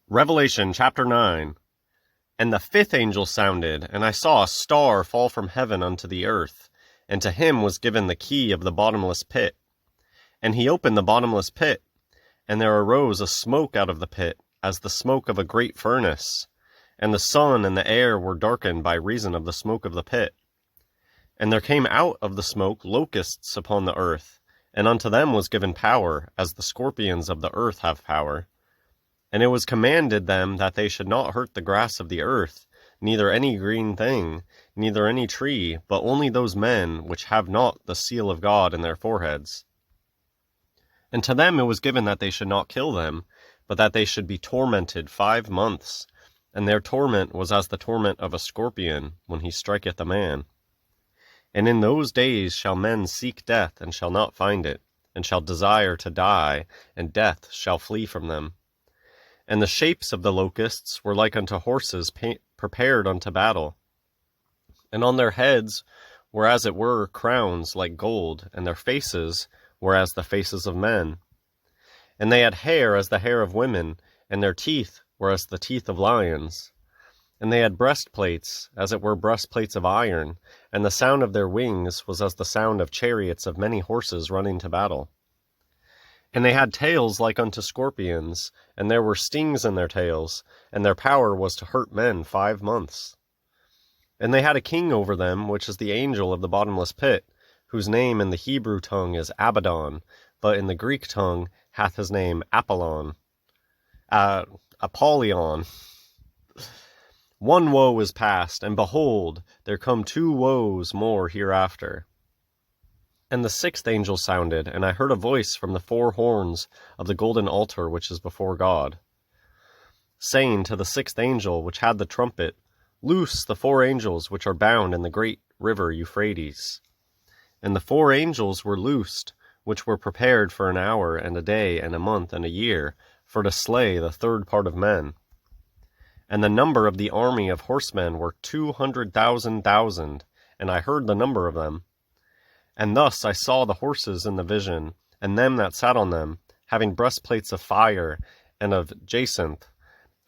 Revelation chapter 9. And the fifth angel sounded, and I saw a star fall from heaven unto the earth, and to him was given the key of the bottomless pit. And he opened the bottomless pit, and there arose a smoke out of the pit, as the smoke of a great furnace. And the sun and the air were darkened by reason of the smoke of the pit. And there came out of the smoke locusts upon the earth, and unto them was given power, as the scorpions of the earth have power. And it was commanded them that they should not hurt the grass of the earth, neither any green thing, neither any tree, but only those men which have not the seal of God in their foreheads. And to them it was given that they should not kill them, but that they should be tormented 5 months, and their torment was as the torment of a scorpion, when he striketh a man. And in those days shall men seek death, and shall not find it, and shall desire to die, and death shall flee from them. And the shapes of the locusts were like unto horses prepared unto battle. And on their heads were as it were crowns like gold, and their faces were as the faces of men. And they had hair as the hair of women, and their teeth were as the teeth of lions. And they had breastplates, as it were breastplates of iron, and the sound of their wings was as the sound of chariots of many horses running to battle. And they had tails like unto scorpions, and there were stings in their tails, and their power was to hurt men 5 months. And they had a king over them, which is the angel of the bottomless pit, whose name in the Hebrew tongue is Abaddon, but in the Greek tongue hath his name Apollyon. One woe is past, and behold, there come 2 woes more hereafter. And the sixth angel sounded, and I heard a voice from the 4 horns of the golden altar which is before God, saying to the sixth angel which had the trumpet, Loose the 4 angels which are bound in the great river Euphrates. And the 4 angels were loosed, which were prepared for an hour, and a day, and a month, and a year, for to slay the 3rd part of men. And the number of the army of horsemen were 200,000, and I heard the number of them. And thus I saw the horses in the vision, and them that sat on them, having breastplates of fire, and of jacinth,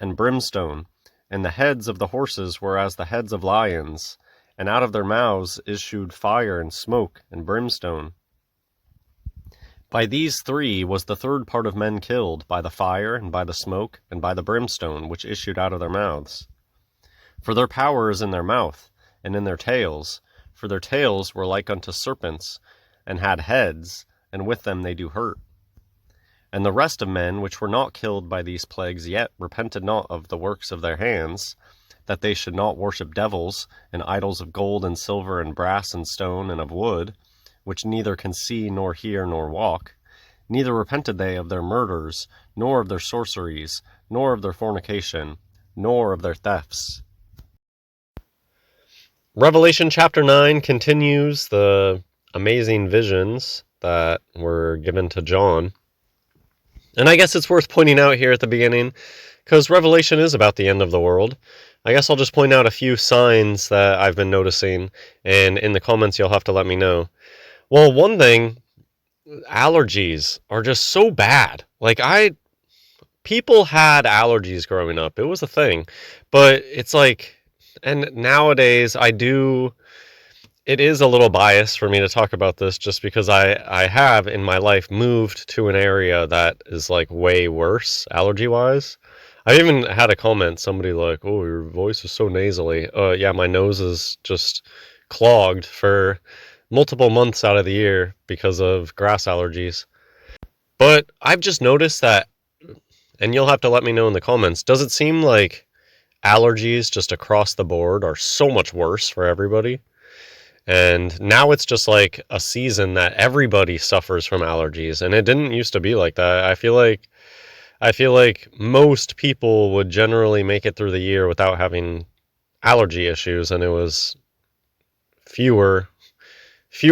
and brimstone, and the heads of the horses were as the heads of lions, and out of their mouths issued fire and smoke and brimstone. By these 3 was the 3rd part of men killed, by the fire, and by the smoke, and by the brimstone, which issued out of their mouths. For their power is in their mouth, and in their tails, for their tails were like unto serpents, and had heads, and with them they do hurt. And the rest of men which were not killed by these plagues yet repented not of the works of their hands, that they should not worship devils, and idols of gold and silver and brass and stone and of wood, which neither can see nor hear nor walk, neither repented they of their murders, nor of their sorceries, nor of their fornication, nor of their thefts. Revelation chapter 9 continues the amazing visions that were given to John. And I guess it's worth pointing out here at the beginning, because Revelation is about the end of the world. I guess I'll just point out a few signs that I've been noticing, and in the comments you'll have to let me know. Well, one thing, allergies are just so bad. People had allergies growing up. It was a thing. But it's like, and nowadays it is a little biased for me to talk about this just because I have in my life moved to an area that is like way worse allergy-wise. I even had a comment, somebody like, oh, your voice is so nasally. Yeah, my nose is just clogged for multiple months out of the year because of grass allergies. But I've just noticed that, and you'll have to let me know in the comments, does it seem like allergies just across the board are so much worse for everybody? And now it's just like a season that everybody suffers from allergies, and it didn't used to be like that. I feel like most people would generally make it through the year without having allergy issues, and it was few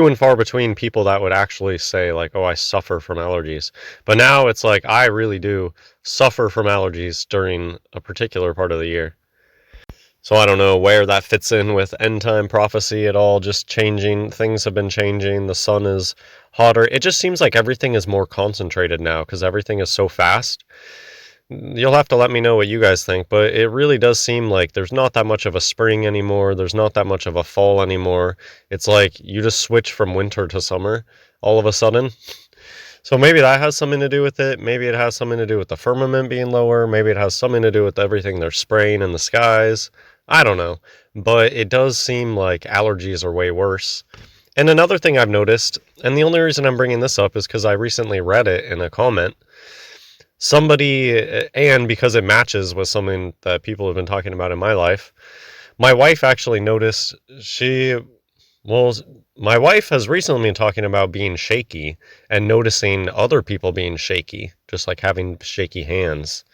and far between people that would actually say like, oh, I suffer from allergies. But now it's like I really do suffer from allergies during a particular part of the year. So I don't know where that fits in with end time prophecy at all, just changing. Things have been changing. The sun is hotter. It just seems like everything is more concentrated now because everything is so fast. You'll have to let me know what you guys think, but it really does seem like there's not that much of a spring anymore. There's not that much of a fall anymore. It's like you just switch from winter to summer all of a sudden. So maybe that has something to do with it. Maybe it has something to do with the firmament being lower. Maybe it has something to do with everything they're spraying in the skies. I don't know. But it does seem like allergies are way worse. And another thing I've noticed, and the only reason I'm bringing this up is because I recently read it in a comment. Somebody, and because it matches with something that people have been talking about in my life, my wife actually noticed well, my wife has recently been talking about being shaky and noticing other people being shaky, just like having shaky hands.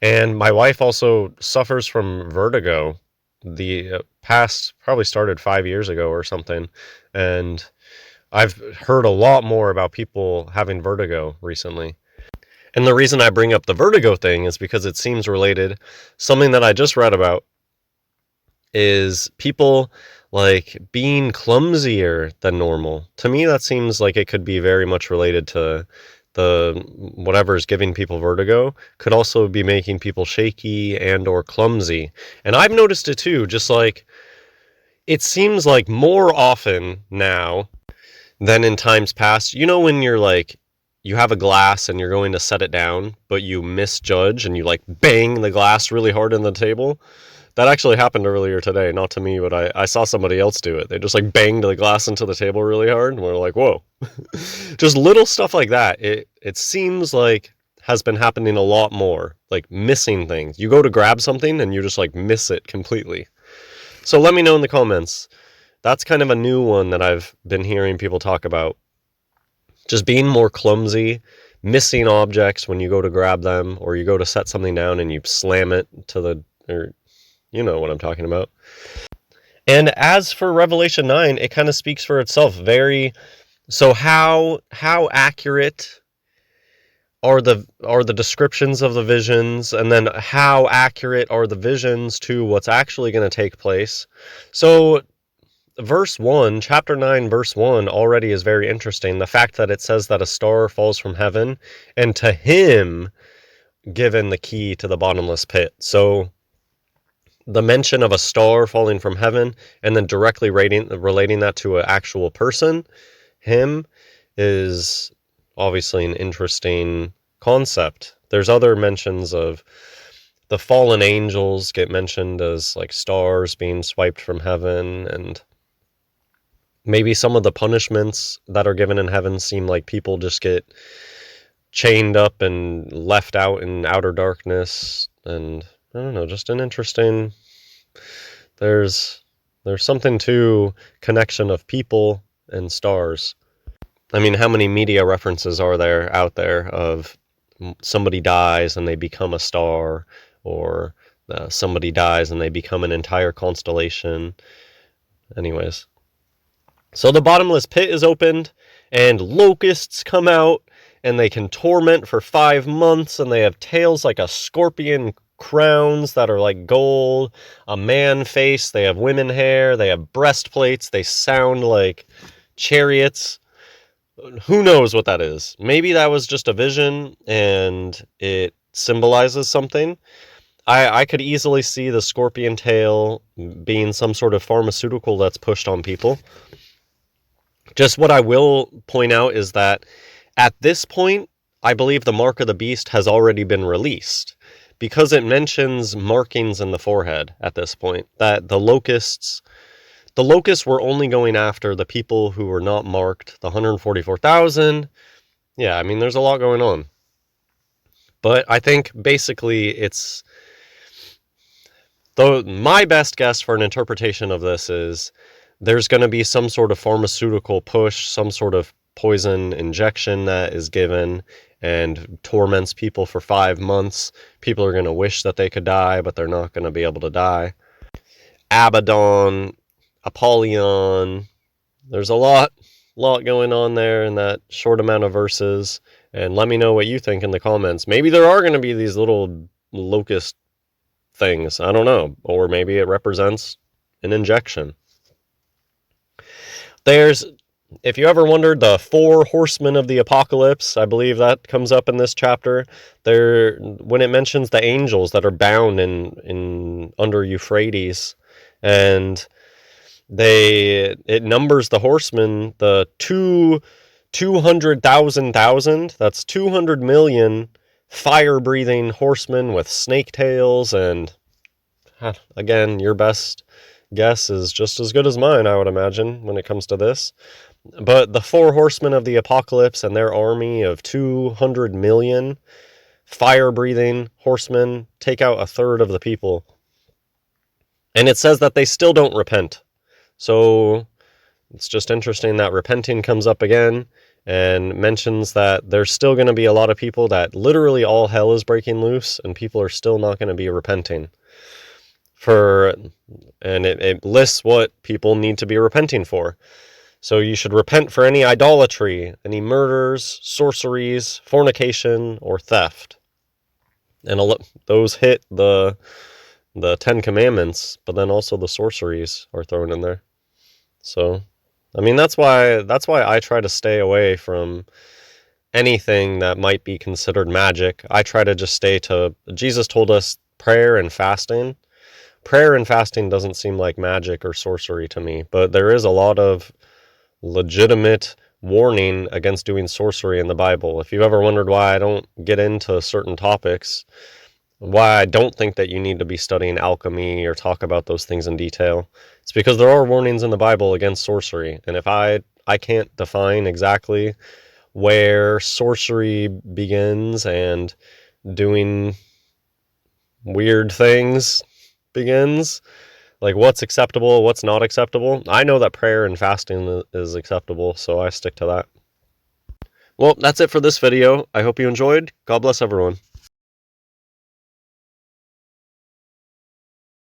And my wife also suffers from vertigo. The past probably started 5 years ago or something. And I've heard a lot more about people having vertigo recently. And the reason I bring up the vertigo thing is because it seems related. Something that I just read about is people like being clumsier than normal. To me, that seems like it could be very much related to the whatever is giving people vertigo could also be making people shaky and or clumsy. And I've noticed it too, just like it seems like more often now than in times past. You know, when you're like, you have a glass and you're going to set it down, but you misjudge and you like bang the glass really hard on the table. That actually happened earlier today, not to me, but I saw somebody else do it. They just like banged the glass into the table really hard, and we're like, whoa. Just little stuff like that. It seems like has been happening a lot more, like missing things. You go to grab something and you just like miss it completely. So let me know in the comments. That's kind of a new one that I've been hearing people talk about. Just being more clumsy, missing objects when you go to grab them, or you go to set something down and you slam it to or you know what I'm talking about. And as for Revelation 9, it kind of speaks for itself. So how accurate are the descriptions of the visions, and then how accurate are the visions to what's actually going to take place? So verse 1, chapter 9, verse 1 already is very interesting. The fact that it says that a star falls from heaven, and to him given the key to the bottomless pit. So the mention of a star falling from heaven and then directly relating that to an actual person, him, is obviously an interesting concept. There's other mentions of the fallen angels get mentioned as like stars being swiped from heaven, and maybe some of the punishments that are given in heaven seem like people just get chained up and left out in outer darkness. And I don't know, just an interesting, there's something to connection of people and stars. I mean, how many media references are there out there of somebody dies and they become a star, or somebody dies and they become an entire constellation? Anyways, so the bottomless pit is opened and locusts come out and they can torment for 5 months, and they have tails like a scorpion, crowns that are like gold, a man face, they have women hair, they have breastplates, they sound like chariots. Who knows what that is? Maybe that was just a vision and it symbolizes something. I could easily see the scorpion tail being some sort of pharmaceutical that's pushed on people. Just what I will point out is that at this point, I believe the mark of the beast has already been released, because it mentions markings in the forehead at this point, that the locusts were only going after the people who were not marked, the 144,000. Yeah, I mean, there's a lot going on. But I think basically it's, though my best guess for an interpretation of this is there's going to be some sort of pharmaceutical push, some sort of poison injection that is given and torments people for 5 months. People are going to wish that they could die, but they're not going to be able to die. Abaddon, Apollyon. There's a lot going on there in that short amount of verses. And let me know what you think in the comments. Maybe there are going to be these little locust things. I don't know. Or maybe it represents an injection. There's if you ever wondered, the four horsemen of the apocalypse, I believe that comes up in this chapter. There, when it mentions the angels that are bound in under Euphrates, and it numbers the horsemen, the 200,000. That's 200 million fire-breathing horsemen with snake tails, and again, your best guess is just as good as mine, I would imagine, when it comes to this. But the four horsemen of the apocalypse and their army of 200 million fire-breathing horsemen take out a third of the people. And it says that they still don't repent. So it's just interesting that repenting comes up again and mentions that there's still going to be a lot of people that literally all hell is breaking loose and people are still not going to be repenting. And it lists what people need to be repenting for. So you should repent for any idolatry, any murders, sorceries, fornication, or theft. And those hit the 10 Commandments, but then also the sorceries are thrown in there. So, I mean, that's why I try to stay away from anything that might be considered magic. I try to just stay to, Jesus told us prayer and fasting. Prayer and fasting doesn't seem like magic or sorcery to me, but there is a lot of legitimate warning against doing sorcery in the Bible. If you've ever wondered why I don't get into certain topics, why I don't think that you need to be studying alchemy or talk about those things in detail, it's because there are warnings in the Bible against sorcery. And if I can't define exactly where sorcery begins and doing weird things begins, like what's acceptable, what's not acceptable. I know that prayer and fasting is acceptable, so I stick to that. Well, that's it for this video. I hope you enjoyed. God bless everyone.